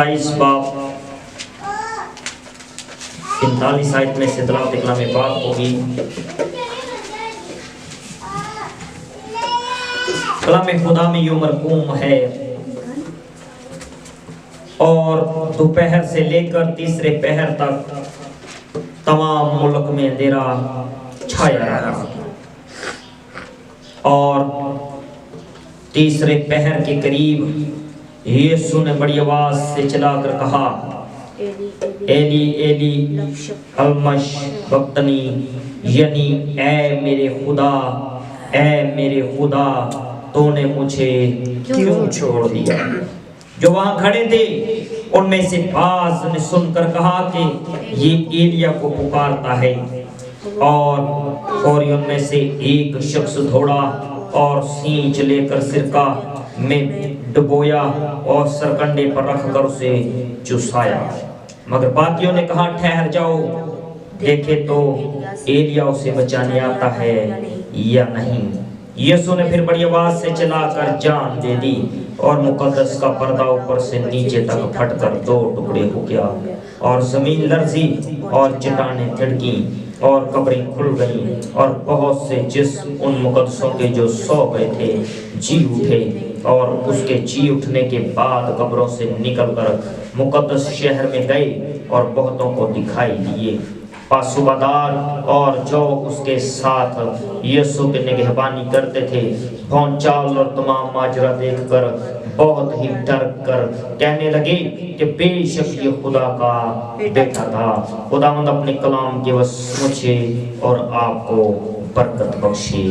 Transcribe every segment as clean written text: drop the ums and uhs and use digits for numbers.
22 बाब 45 आयत में से तलावत कलाम पाक होगी। कलाम खुदा में यूं मरकूम है और दोपहर से लेकर तीसरे पहर तक तमाम मुल्क में अंधेरा छाया रहा और तीसरे पहर के करीब यीशु ने बड़ी आवाज से चिल्लाकर कहा, एली एली अलमश बक्तनी, यानी ऐ मेरे खुदा तूने मुझे क्यों छोड़ दिया। जो वहां खड़े थे उनमें से बाज ने सुनकर कहा कि ये एलिया को पुकारता है, और उनमें से एक शख्स दौड़ा और सींच लेकर सिरका में डुबोया और सरकंडे पर रखकर उसे चुसाया। मगर बाकियों ने कहा, ठहर जाओ, देखे तो एलिया उसे बचाने आता है या नहीं। यीशु ने फिर बड़ी आवाज से चिल्लाकर जान दे दी और मुकद्दस का पर्दा ऊपर से नीचे तक फटकर दो टुकड़े हो गया और जमीन लर्जी और चट्टानें थिड़की और कब्रें खुल गईं और बहुत से जिस्म उन मुकद्दसों के जो सो गए थे जी उठे और उसके जी उठने के बाद कब्रों से निकलकर मुकद्दस शहर में गए और बहुतों को दिखाई दिए। पासुबादार और जो उसके साथ यीशु की निगहबानी करते थे भौंचाल और तमाम माजरा देखकर बहुत ही डर कर कहने लगे कि बेशक ये खुदा का बेटा था। खुदावंद अपने कलाम के वस मुझे और आपको बरकत बख्शे,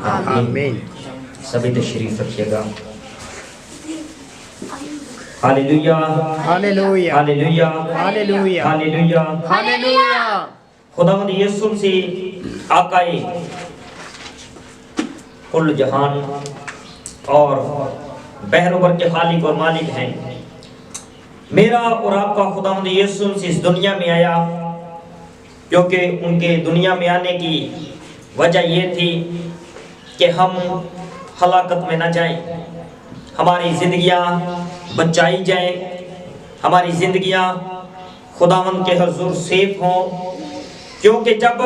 आमीन। सभी तशरीफ रखिएगा। Hallelujah hallelujah hallelujah hallelujah hallelujah hallelujah. खुदावंद यीशु से आकाए कुल जहान और बहरों के खालिक और मालिक हैं। मेरा और आपका खुदावंद यीशु से इस दुनिया में आया क्योंकि उनके दुनिया में आने की वजह ये थी कि हम हलाकत में न जाएं, हमारी जिंदगियां बचाई जाएं, हमारी जिंदगियां खुदावंद के हुजूर सेफ हों। क्योंकि जब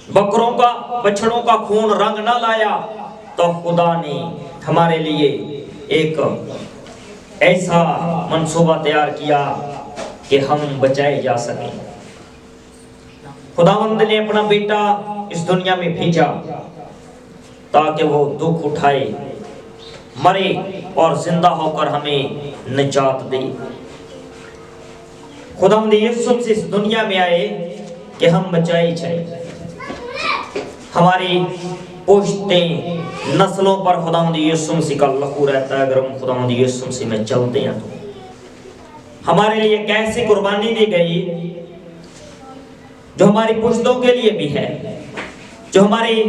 बकरों का बछड़ों का खून रंग न लाया तो खुदा ने हमारे लिए एक ऐसा मंसूबा तैयार किया कि हम बचाए जा सकें। खुदावंद ने अपना बेटा इस दुनिया में भेजा ताकि वो दुख उठाए, मरे और जिंदा होकर हमें निजात दे। खुदावंद यीशु से इस दुनिया में आए कि हम बचाए जाए। हमारी पुश्तें नस्लों पर खुदावंद यीशु मसीह का लहू रहता है। अगर हम खुदावंद यीशु मसीह में चलते हैं तो हमारे लिए कैसी कुर्बानी दी गई जो हमारी पुश्तों के लिए भी है, जो हमारी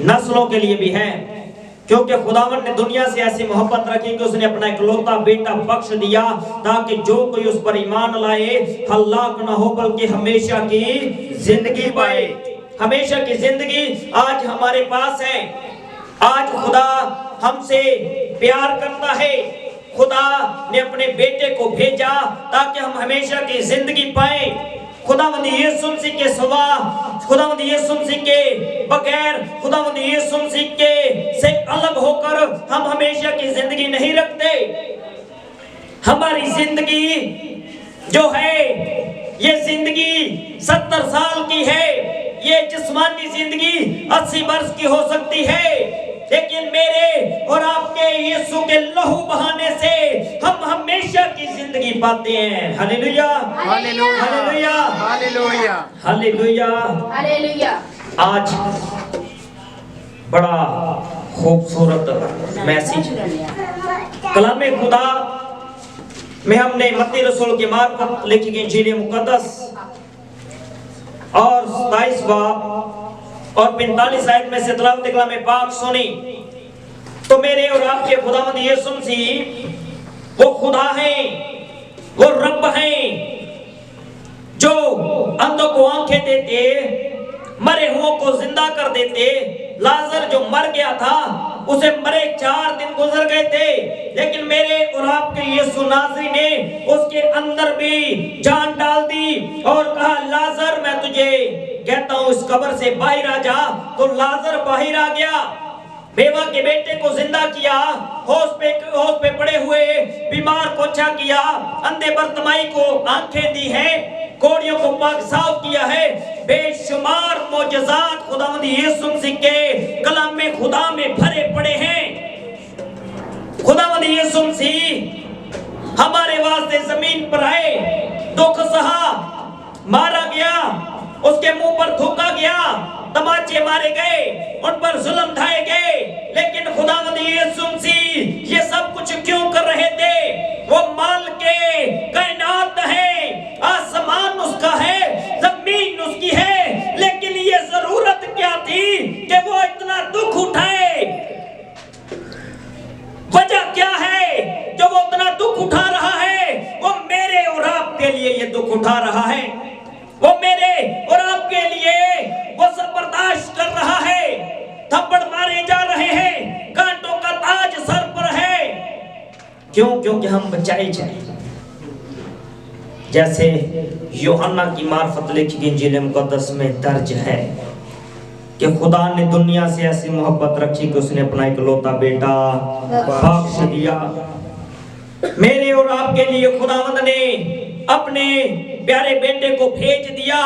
नस्लों के लिए भी है। क्योंकि खुदावंद ने दुनिया से ऐसी मोहब्बत रखी कि उसने अपना इकलौता बेटा बख्श दिया ताकि जो कोई उस पर ईमान लाए हलाक ना हो बल्कि हमेशा की जिंदगी पाए। हमेशा की जिंदगी आज हमारे पास है। आज खुदा हमसे प्यार करता है। खुदा ने अपने बेटे को भेजा ताकि हम हमेशा की जिंदगी पाए। खुदावंद यीशु मसीह के सिवा, खुदावंद यीशु मसीह के बगैर, खुदावंद यीशु मसीह के से अलग होकर हम हमेशा की जिंदगी नहीं रखते। हमारी जिंदगी जो है ये जिंदगी 70 साल की है। ये जिस्मानी जिंदगी 80 वर्ष की हो सकती है, लेकिन मेरे और आपके यीशु के लहू बहाने से हम हमेशा की जिंदगी पाते हैं। Hallelujah hallelujah hallelujah hallelujah hallelujah. आज बड़ा खूबसूरत मैसेज कलाम खुदा में हमने मत्ती रसूल के मार्फत लिखी गई इंजील मुकद्दस और 27 बाब और 45 आयत में से तलावत कलाम पाक सुनी तो मेरे और आपके खुदावंद यीशु मसीह वो खुदा हैं, वो रब हैं जो अंधों को आंखें देते, मरे हुओं को जिंदा कर देते। लाजर जो मर गया था उसे मरे 4 दिन गुजर गए थे, लेकिन मेरे और आपके यीशु नासरी ने उसके अंदर भी जान डाल दी और कहा, लाजर मैं तुझे कहता हूं इस कब्र से बाहर आ जा। तो लाजर बाहर आ गया, बेवा के बेटे को जिंदा किया, होश पे पड़े हुए बीमार को अच्छा किया, अंधे बर्तमाई को आंखें दी हैं, कोड़ियों को पाक साफ किया है। बेशुमार मोजज़ात खुदावंद यीशु मसीह के कलाम में खुदा में भरे पड़े हैं। खुदावंद यीशु मसीह हमारे वास्ते जमीन पर आए, दुख सहा, मारा गया, उसके मुंह पर थूका गया, तमाचे मारे गए, उन पर जुल्म ढाए गए, लेकिन खुदावंद यीशु मसीह ये सब कुछ क्यों कर रहे थे? वो माल के कायनात है, आसमान उसका है, जमीन उसकी है, लेकिन ये जरूरत क्या थी कि वो इतना दुख उठाए? वजह क्या है जो वो इतना दुख उठा रहा है? वो मेरे और आपके लिए ये दुख उठा रहा है, वो मेरे और आपके लिए वो सब बर्दाश्त कर रहा है। थप्पड़ मारे जा रहे हैं, कांटों का ताज सर पर है, क्यों? क्योंकि हम बचाए जाए। जैसे यूहन्ना की मार्फत लिखी गई इंजील मुकद्दस में दर्ज है कि खुदा ने दुनिया से ऐसी मोहब्बत रखी कि उसने अपना इकलौता बेटा बख्श दिया। मेरे और आपके लिए खुदावंद ने अपने प्यारे बेटे को भेज दिया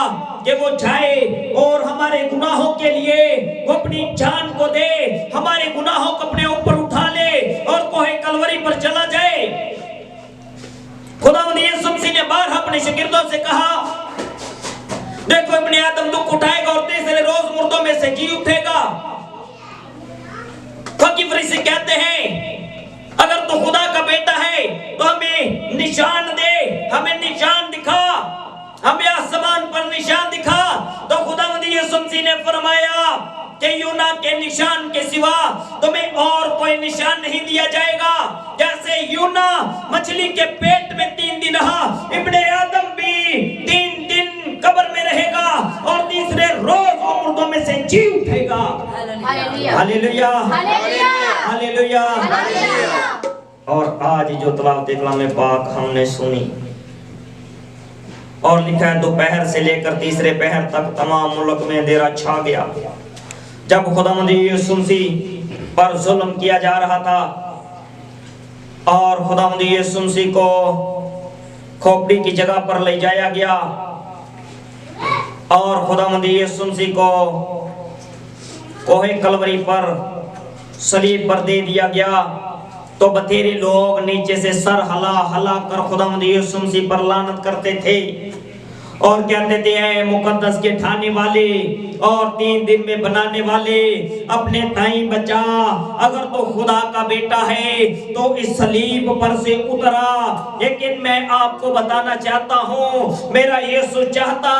कि वो जाए और हमारे गुनाहों के लिए वो अपनी जान को दे, हमारे गुनाहों को अपने ऊपर उठा ले और कोहे कलवरी पर चला जाए। खुदावंद यीशु मसीह ने बार अपने शागिर्दों से कहा, देखो इब्ने आदम दुख उठाएगा और तीसरे रोज मुर्दों में से जी उठेगा। फकीर फरीसी कहते हैं, अगर तू खुदा का बेटा है तो हमें निशान दे, हमें निशान दिखा, हमें आसमान पर निशान दिखा। तो खुदावंद यीशु मसीह ने फरमाया कि यूना के निशान के सिवा तुम्हें और कोई निशान नहीं दिया जाएगा। जैसे यूना मछली के पेट में 3 दिन रहा, इब्ने आदम भी 3 दिन कब्र में रहेगा और तीसरे रोज वो मुर्दों में से जी उठेगा। Hallelujah, hallelujah. और आज जो तिलावत कलाम पाक हमने सुनी और लिखा है, दोपहर से लेकर तीसरे पहर तक तमाम मुल्क में अंधेरा छा गया। जब खुदावंद यीशु मसीह पर जुल्म किया जा रहा था और खुदावंद यीशु मसीह को खोपड़ी की जगह पर ले जाया गया और खुदावंद यीशु मसीह को कोहे कलवरी पर सलीब पर दे दिया गया, तो बतेरे लोग नीचे से सर हला हला कर खुदावंद यीशु मसीह पर लानत करते थे और कहते थे, ऐ मुकद्दस के ठाने वाले और 3 दिन में बनाने वाले, अपने ताई बचा, अगर तो खुदा का बेटा है तो इस सलीब पर से उतरा। लेकिन मैं आपको बताना चाहता हूँ, मेरा यीशु चाहता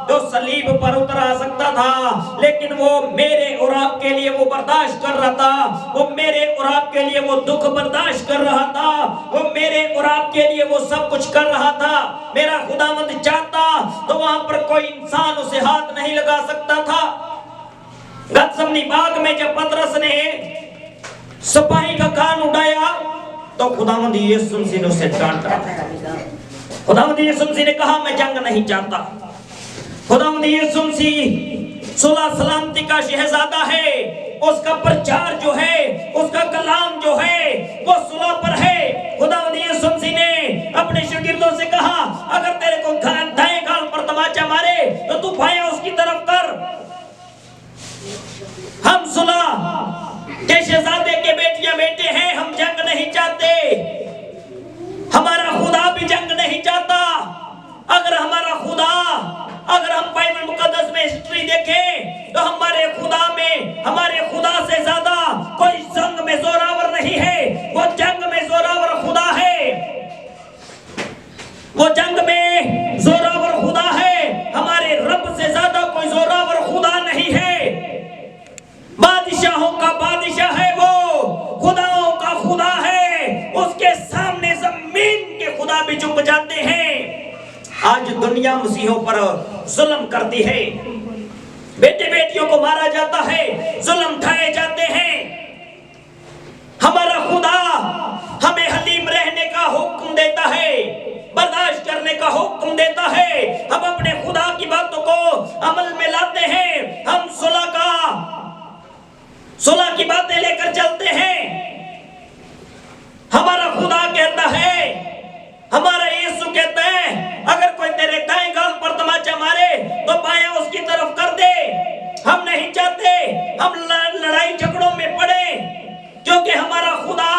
तो सलीब पर उतरा सकता था, लेकिन वो मेरे और आपके लिए वो बर्दाश्त कर रहा था, वो मेरे और आपके लिए वो दुख बर्दाश्त कर रहा था, वो मेरे और आपके लिए वो सब कुछ कर रहा था। मेरा खुदावंद चाहता तो वहां पर कोई इंसान उसे हाथ नहीं लगा सकता था। गतसमनी बाग में जब पतरस ने सिपाही का कान उड़ाया तो खुदावंद यीशु मसीह ने उसे डांटा। खुदावंद यीशु मसीह ने कहा, मैं जंग नहीं चाहता। खुदावंद यीशु मसीह सुलह सलामती का शहजादा है, उसका प्रचार जो है, उसका कलाम जो है वो सुलह पर है। खुदावंद यीशु मसीह ने अपने शागिर्दों से कहा, अगर तेरे को दाएं गाल पर तमाचा मारे तो तू बायां उसकी तरफ कर। हम सुलह के शहजादे के बेटियां बेटे हैं, हम जंग नहीं चाहते। हमारा खुदा भी जंग नहीं चाहता। अगर हमारा खुदा, अगर हम बाइबल मुकद्दस में हिस्ट्री देखें तो हमारे खुदा में, हमारे खुदा से ज्यादा कोई जंग में जोरावर नहीं है। वो जंग में जोरावर खुदा है, वो जंग में जोरावर खुदा है। हमारे रब से ज्यादा कोई जोरावर खुदा नहीं है। बादशाहों का बादशाह है वो, खुदाओं का खुदा है। उसके सामने जमीन के खुदा भी झुक जाते हैं। आज दुनिया मसीहों पर जुल्म करती है, बेटे बेटियों को मारा जाता है, जुल्म ढाए जाते हैं। अमल में लाते हैं। हम सुलह की बातें लेकर चलते हैं। हमारा खुदा कहता है, हमारा यीशु कहता है, अगर कोई तेरे दाएं गाल पर तमाचा मारे तो बायां उसकी तरफ कर दे। हम नहीं चाहते हम लड़ाई झगड़ों में पड़े, क्योंकि हमारा खुदा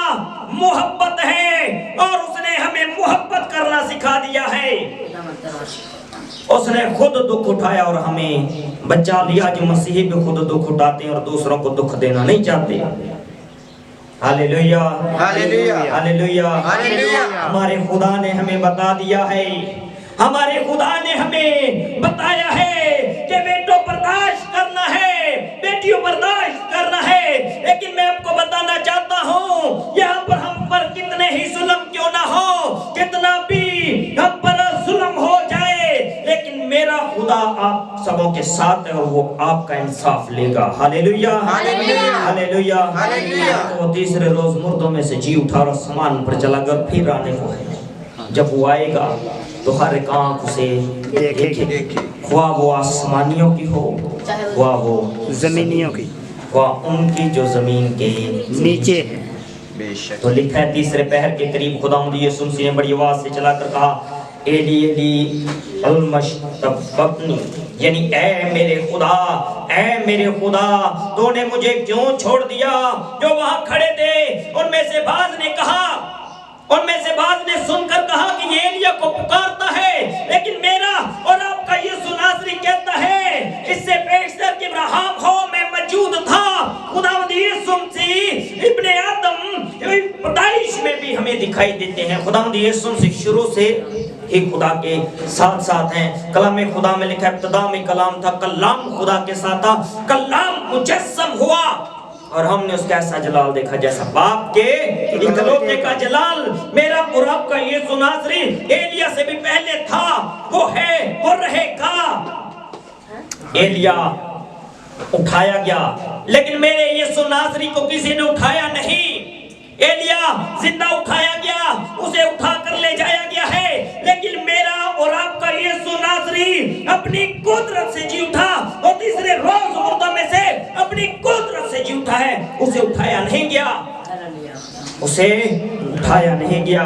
मोहब्बत है और उसने हमें मोहब्बत करना सिखा दिया है। उसने खुद दुख उठाया और हमें बचा लिया। जो मसीही भी खुद दुख उठाते हैं और दूसरों को दुख देना नहीं चाहते। Hallelujah, hallelujah, hallelujah, hallelujah. हमारे खुदा ने हमें बता दिया है, हमारे खुदा ने हमें बताया है कि बेटों बर्दाश्त करना है, बेटियों बर्दाश्त करना है। लेकिन मैं आपको बताना चाहता हूँ, यहाँ पर हम पर कितने ही जुल्म क्यों ना हो, कितना भी हम पर जुल्म हो जाए, लेकिन मेरा खुदा आप सबों के साथ है और वो आपका इंसाफ लेगा। Hallelujah, hallelujah, hallelujah, hallelujah. वो तीसरे रोज मुर्दों में से जी उठा और आसमान पर चला गया, फिर आने को है। जब वो आएगा तो हर एक आंख उसे देखेगी, ख्वाह वो आसमानियों की हो, ख्वाह वो जमीनियों की, ख्वाह उनकी जो जमीन के नीचे है। तो लिखा है, तीसरे पहर के करीब खुदावंद यीशु मसीह ने बड़ी आवाज से चलाकर कहा, एली एली अलमश्तबतनी, यानी ऐ मेरे खुदा तूने मुझे क्यों छोड़ दिया। जो वहां खड़े थे उनमें से बाज ने सुनकर कहा कि ये एलिया को पुकारता है, लेकिन मेरा और आपका यीशु नासरी कहता है, इससे बेशतर कि इब्राहिम हो मैं मौजूद था। खुदावंद यीशु मसीह इब्ने आदम पैदाइश में भी हमें दिखाई देते हैं। खुदावंद यीशु मसीह शुरू से ही खुदा के साथ साथ हैं। कलाम खुदा में लिखा है, इब्तिदा में कलाम था, कलाम खुदा के साथ था, कलाम मुजस्सम हुआ और हमने उसका ऐसा जलाल देखा जैसा बाप के इकलौते का जलाल। मेरा और आपका यीशु नासरी एलिया से भी पहले था, वो है और रहेगा। एलिया उठाया गया, लेकिन मेरे यीशु नासरी को किसी ने उठाया नहीं। एलिया जिंदा उठाया गया, उसे उठा कर ले जाया गया है, लेकिन मेरा और आपका यीशु नासरी अपनी कुदरत से जी उठा और तीसरे रोज मुर्दों में से अपनी कुदरत से जी उठा है। उसे उठाया नहीं गया, उसे उठाया नहीं गया।